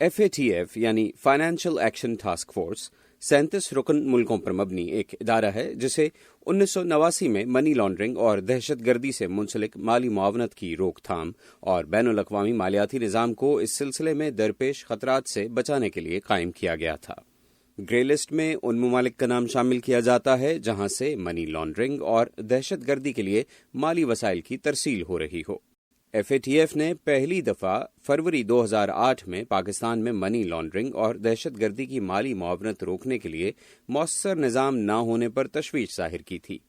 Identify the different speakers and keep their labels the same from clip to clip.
Speaker 1: FATF यानी financial action task force 37 रुकन मुल्कों पर मबनी एक इदारा है जिसे 1989 में मनी लॉन्ड्रिंग और दहशतगर्दी से मुंसलिक माली मुआवनत की रोकथाम और बैनुल अक़वामी मालियाती निज़ाम को इस सिलसिले में दरपेश खतरात से बचाने के लिए कायम किया गया था। ग्रे लिस्ट में उन ममालिक का नाम शामिल किया जाता है जहां से मनी लॉन्ड्रिंग और दहशतगर्दी के लिए माली वसाइल की तरसील हो रही हो। FATF ने पहली दफा फरवरी 2008 में पाकिस्तान में मनी लॉन्ड्रिंग और दहशतगर्दी की माली मुआवनत रोकने के लिए मौसर निज़ाम न होने पर तशवीश जाहिर की थी।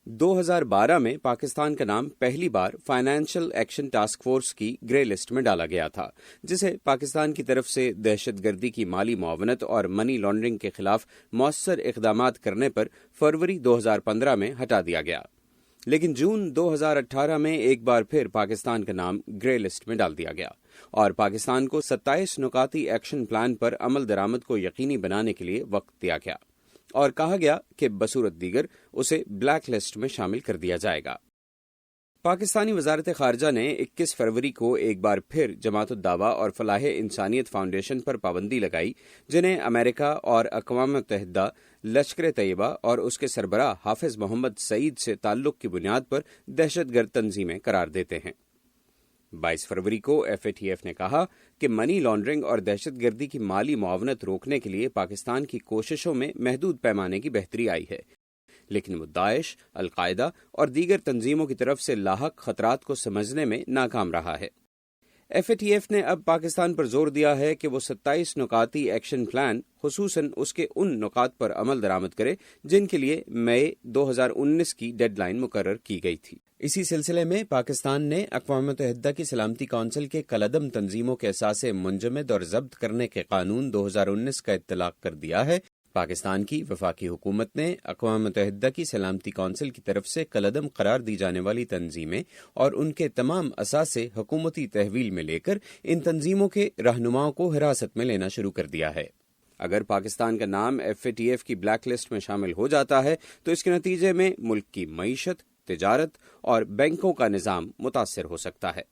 Speaker 1: 2012 में पाकिस्तान का नाम पहली बार फाइनेंशियल एक्शन टास्क फोर्स की ग्रे लिस्ट में डाला गया था, जिसे पाकिस्तान की तरफ से दहशतगर्दी की माली मुआवनत और मनी लॉन्ड्रिंग के खिलाफ मौसर इक़दामात करने पर फरवरी 2015 में हटा दिया गया। लेकिन जून 2018 में एक बार फिर पाकिस्तान का नाम ग्रे लिस्ट में डाल दिया गया और पाकिस्तान को 27 नुकाती एक्शन प्लान पर अमल दरामद को यकीनी बनाने के लिए वक्त दिया गया और कहा गया कि बसूरत दीगर उसे ब्लैक लिस्ट में शामिल कर दिया जाएगा। पाकिस्तानी वजारत खारजा ने 21 फरवरी को एक बार फिर जमात-उद-दावा और फलाह इंसानियत फाउंडेशन पर पाबंदी लगाई, जिन्हें अमेरिका और अक़वाम मुत्तहिदा, लश्कर तैयबा और उसके सरबराह हाफिज मोहम्मद सईद से ताल्लुक की बुनियाद पर दहशतगर्द तंजीमें करार देते हैं। 22 फरवरी को FATF ने कहा कि मनी लॉन्ड्रिंग और दहशतगर्दी की माली मुआवनत रोकने के लिए पाकिस्तान की कोशिशों में महदूद पैमाने की बेहतरी आई है, लेकिन वो दाइश, अल-कायदा और दीगर तंजीमों की तरफ से लाहक खतरात को समझने में नाकाम रहा है। FATF ने अब पाकिस्तान पर जोर दिया है कि वो 27 नुकाती एक्शन प्लान खुसूसन उसके उन नुकात पर अमल दरामद करे जिनके लिए मई 2019 की डेडलाइन मुकर्रर की गई थी। इसी सिलसिले में पाकिस्तान ने अक़वाम मुत्तहिदा की सलामती कौंसिल के कलअदम तंजीमों के असासे मुंजमद और जब्त करने के कानून 2019 का इत्तलाक कर दिया है। पाकिस्तान की वफाकी हुकूमत ने अक़वाम मुत्तहिदा की सलामती कौंसिल की तरफ से कलअदम करार दी जाने वाली तंजीमें और उनके तमाम असासे हुकूमती तहवील में लेकर इन तंजीमों के रहनुमाओं को हिरासत में लेना शुरू कर दिया है। अगर पाकिस्तान का नाम FATF की ब्लैक लिस्ट में शामिल हो जाता है तो इसके नतीजे में मुल्क की मईशत, तिजारत और बैंकों का निज़ाम मुतासर हो सकता है।